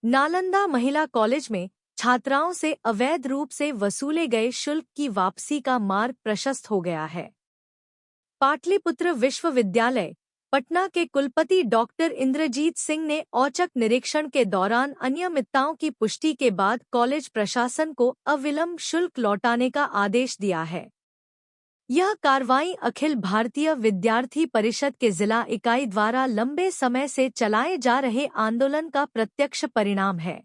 नालंदा महिला कॉलेज में छात्राओं से अवैध रूप से वसूले गए शुल्क की वापसी का मार्ग प्रशस्त हो गया है। पाटलिपुत्र विश्वविद्यालय पटना के कुलपति डॉक्टर इंद्रजीत सिंह ने औचक निरीक्षण के दौरान अनियमितताओं की पुष्टि के बाद कॉलेज प्रशासन को अविलंब शुल्क लौटाने का आदेश दिया है। यह कार्रवाई अखिल भारतीय विद्यार्थी परिषद के जिला इकाई द्वारा लंबे समय से चलाए जा रहे आंदोलन का प्रत्यक्ष परिणाम है।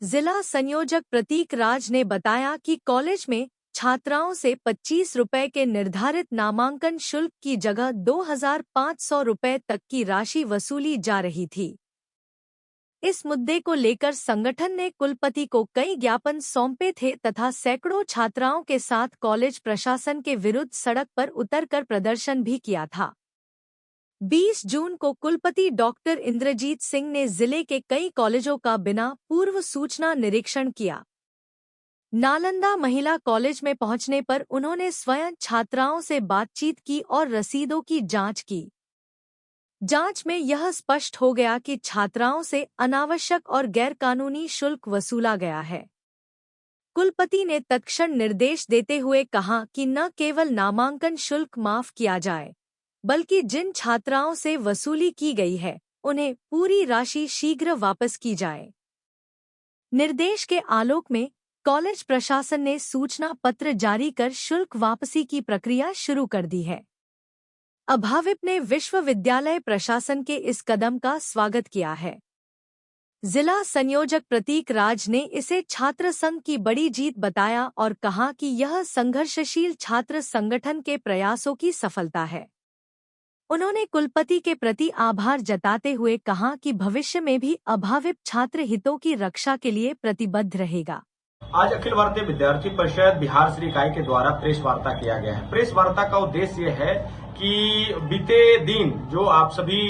जिला संयोजक प्रतीक राज ने बताया कि कॉलेज में छात्राओं से 25 रुपये के निर्धारित नामांकन शुल्क की जगह 2,500 रुपये तक की राशि वसूली जा रही थी। इस मुद्दे को लेकर संगठन ने कुलपति को कई ज्ञापन सौंपे थे तथा सैकड़ों छात्राओं के साथ कॉलेज प्रशासन के विरुद्ध सड़क पर उतरकर प्रदर्शन भी किया था। 20 जून को कुलपति डॉक्टर इंद्रजीत सिंह ने जिले के कई कॉलेजों का बिना पूर्व सूचना निरीक्षण किया। नालंदा महिला कॉलेज में पहुंचने पर उन्होंने स्वयं छात्राओं से बातचीत की और रसीदों की जांच की। जांच में यह स्पष्ट हो गया कि छात्राओं से अनावश्यक और गैरकानूनी शुल्क वसूला गया है। कुलपति ने तत्क्षण निर्देश देते हुए कहा कि न केवल नामांकन शुल्क माफ किया जाए, बल्कि जिन छात्राओं से वसूली की गई है, उन्हें पूरी राशि शीघ्र वापस की जाए। निर्देश के आलोक में कॉलेज प्रशासन ने सूचना पत्र जारी कर शुल्क वापसी की प्रक्रिया शुरू कर दी है। अभाविप ने विश्वविद्यालय प्रशासन के इस कदम का स्वागत किया है। जिला संयोजक प्रतीक राज ने इसे छात्र संघ की बड़ी जीत बताया और कहा कि यह संघर्षशील छात्र संगठन के प्रयासों की सफलता है। उन्होंने कुलपति के प्रति आभार जताते हुए कहा कि भविष्य में भी अभाविप छात्र हितों की रक्षा के लिए प्रतिबद्ध रहेगा। आज अखिल भारतीय विद्यार्थी परिषद बिहार श्री इकाई के द्वारा प्रेस वार्ता किया गया है। प्रेस वार्ता का उद्देश्य यह है कि बीते दिन जो आप सभी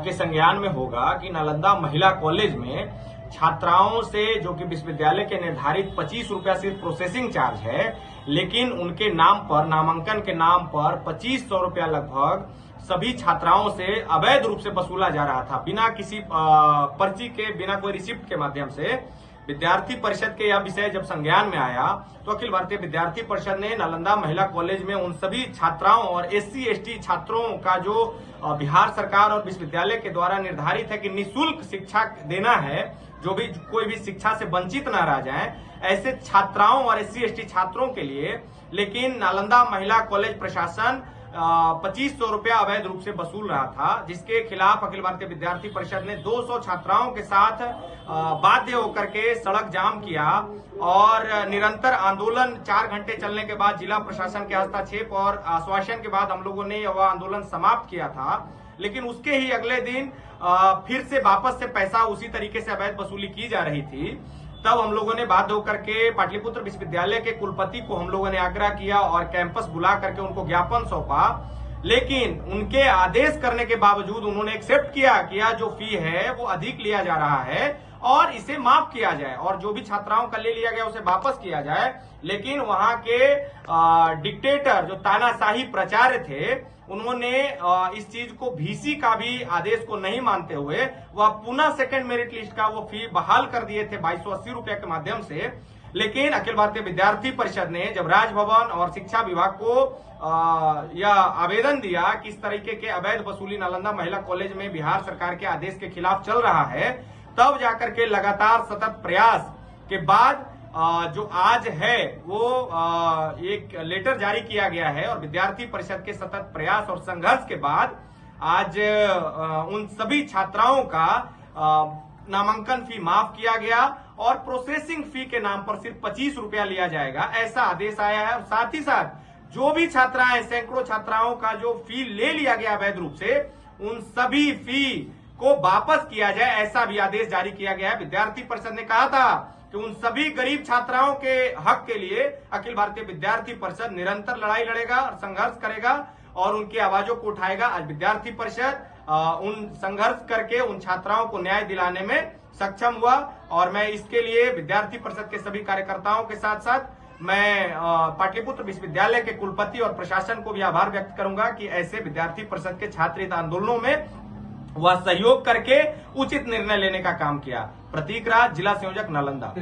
के संज्ञान में होगा कि नालंदा महिला कॉलेज में छात्राओं से जो कि विश्वविद्यालय के निर्धारित 25 रुपया सिर्फ प्रोसेसिंग चार्ज है, लेकिन उनके नाम पर नामांकन के नाम पर 2500 रुपया लगभग सभी छात्राओं से अवैध रूप से वसूला जा रहा था, बिना किसी पर्ची के, बिना कोई रिसिप्ट के माध्यम से। विद्यार्थी परिषद के यह विषय जब संज्ञान में आया तो अखिल भारतीय विद्यार्थी परिषद ने नालंदा महिला कॉलेज में उन सभी छात्राओं और SC/ST छात्रों का जो बिहार सरकार और विश्वविद्यालय के द्वारा निर्धारित है कि निःशुल्क शिक्षा देना है, जो भी कोई भी शिक्षा से वंचित न रह जाए, ऐसे छात्राओं और SC/ST छात्रों के लिए, लेकिन नालंदा महिला कॉलेज प्रशासन 2500 रुपया अवैध रूप से वसूल रहा था, जिसके खिलाफ अखिल भारतीय विद्यार्थी परिषद ने 200 छात्राओं के साथ बाध्य होकर के सड़क जाम किया और निरंतर आंदोलन 4 घंटे चलने के बाद जिला प्रशासन के हस्तक्षेप और आश्वासन के बाद हम लोगों ने वह आंदोलन समाप्त किया था। लेकिन उसके ही अगले दिन फिर से वापस से पैसा उसी तरीके से अवैध वसूली की जा रही थी। तब हम लोगों ने बाध्य होकर के पाटलिपुत्र विश्वविद्यालय के कुलपति को हम लोगों ने आग्रह किया और कैंपस बुला करके उनको ज्ञापन सौंपा, लेकिन उनके आदेश करने के बावजूद उन्होंने एक्सेप्ट किया कि यह जो फी है वो अधिक लिया जा रहा है और इसे माफ किया जाए और जो भी छात्राओं का ले लिया गया उसे वापस किया जाए। लेकिन वहां के डिक्टेटर जो तानाशाही प्राचार्य थे, उन्होंने इस चीज को VC का भी आदेश को नहीं मानते हुए वह पुनः सेकंड मेरिट लिस्ट का वो फी बहाल कर दिए थे 2280 रुपए के माध्यम से। लेकिन अखिल भारतीय विद्यार्थी परिषद ने जब राजभवन और शिक्षा विभाग को यह आवेदन दिया कि इस तरीके के अवैध वसूली नालंदा महिला कॉलेज में बिहार सरकार के आदेश के खिलाफ चल रहा है, तब जाकर के लगातार सतत प्रयास के बाद जो आज है वो एक लेटर जारी किया गया है और विद्यार्थी परिषद के सतत प्रयास और संघर्ष के बाद आज उन सभी छात्राओं का नामांकन फी माफ किया गया और प्रोसेसिंग फी के नाम पर सिर्फ 25 रुपया लिया जाएगा, ऐसा आदेश आया है। और साथ ही साथ जो भी छात्राएं, सैकड़ों छात्राओं का जो फी ले लिया गया अवैध रूप से, उन सभी फी को वापस किया जाए, ऐसा भी आदेश जारी किया गया है। विद्यार्थी परिषद ने कहा था कि उन सभी गरीब छात्राओं के हक के लिए अखिल भारतीय विद्यार्थी परिषद निरंतर लड़ाई लड़ेगा और संघर्ष करेगा और उनकी आवाजों को उठाएगा। आज विद्यार्थी परिषद उन संघर्ष करके उन छात्राओं को न्याय दिलाने में सक्षम हुआ और मैं इसके लिए विद्यार्थी परिषद के सभी कार्यकर्ताओं के साथ साथ मैं पाटलिपुत्र विश्वविद्यालय के कुलपति और प्रशासन को भी आभार व्यक्त करूंगा कि ऐसे विद्यार्थी परिषद के छात्र हित आंदोलनों में वह सहयोग करके उचित निर्णय लेने का काम किया। प्रतीक राज, जिला संयोजक, नालंदा।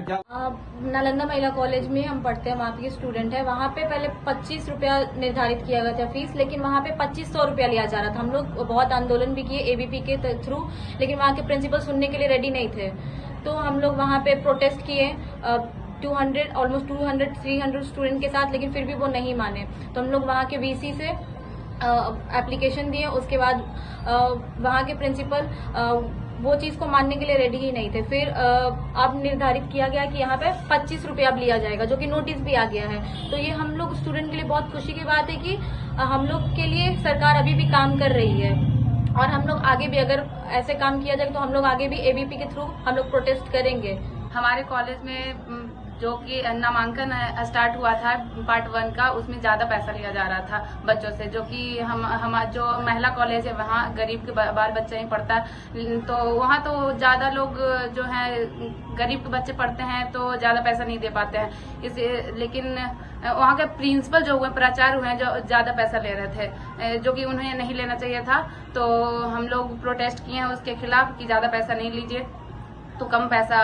नालंदा महिला कॉलेज में हम पढ़ते हैं, वहाँ के स्टूडेंट है। वहाँ पे पहले 25 रुपया निर्धारित किया गया था फीस, लेकिन वहाँ पे 2500 रुपया लिया जा रहा था। हम लोग बहुत आंदोलन भी किए एबीपी के थ्रू, लेकिन वहाँ के प्रिंसिपल सुनने के लिए रेडी नहीं थे। तो हम लोग वहाँ पे प्रोटेस्ट किए ऑलमोस्ट 200-300 स्टूडेंट के साथ, लेकिन फिर भी वो नहीं माने। तो हम लोग वहाँ के वीसी से एप्लीकेशन दिए। उसके बाद वहाँ के प्रिंसिपल वो चीज को मानने के लिए रेडी ही नहीं थे। फिर अब निर्धारित किया गया कि यहाँ पे 25 रुपया अब लिया जाएगा, जो कि नोटिस भी आ गया है। तो ये हम लोग स्टूडेंट के लिए बहुत खुशी की बात है कि हम लोग के लिए सरकार अभी भी काम कर रही है, और हम लोग आगे भी अगर ऐसे काम किया जाए तो हम लोग आगे भी एबीपी के थ्रू हम लोग प्रोटेस्ट करेंगे। हमारे कॉलेज में जो कि नामांकन स्टार्ट हुआ था पार्ट 1 का, उसमें ज्यादा पैसा लिया जा रहा था बच्चों से, जो कि हम जो महिला कॉलेज है वहाँ गरीब के बाल बच्चे ही पढ़ता है। तो वहाँ तो ज्यादा लोग जो है गरीब के बच्चे पढ़ते हैं तो ज्यादा पैसा नहीं दे पाते हैं। लेकिन वहाँ के प्रिंसिपल जो हुए, प्राचार्य हुए, जो ज्यादा पैसा ले रहे थे, जो कि उन्हें नहीं लेना चाहिए था। तो हम लोग प्रोटेस्ट किए हैं उसके खिलाफ कि ज्यादा पैसा नहीं लीजिए, तो कम पैसा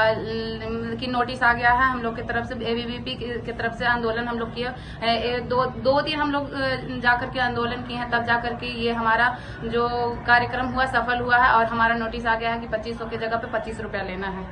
की नोटिस आ गया है। हम लोग की तरफ से एबीवीपी की तरफ से आंदोलन हम लोग किए, दो दिन हम लोग जाकर के आंदोलन किए हैं, तब जाकर के ये हमारा जो कार्यक्रम हुआ सफल हुआ है, और हमारा नोटिस आ गया है कि 2500 की जगह पे 25 रुपया लेना है।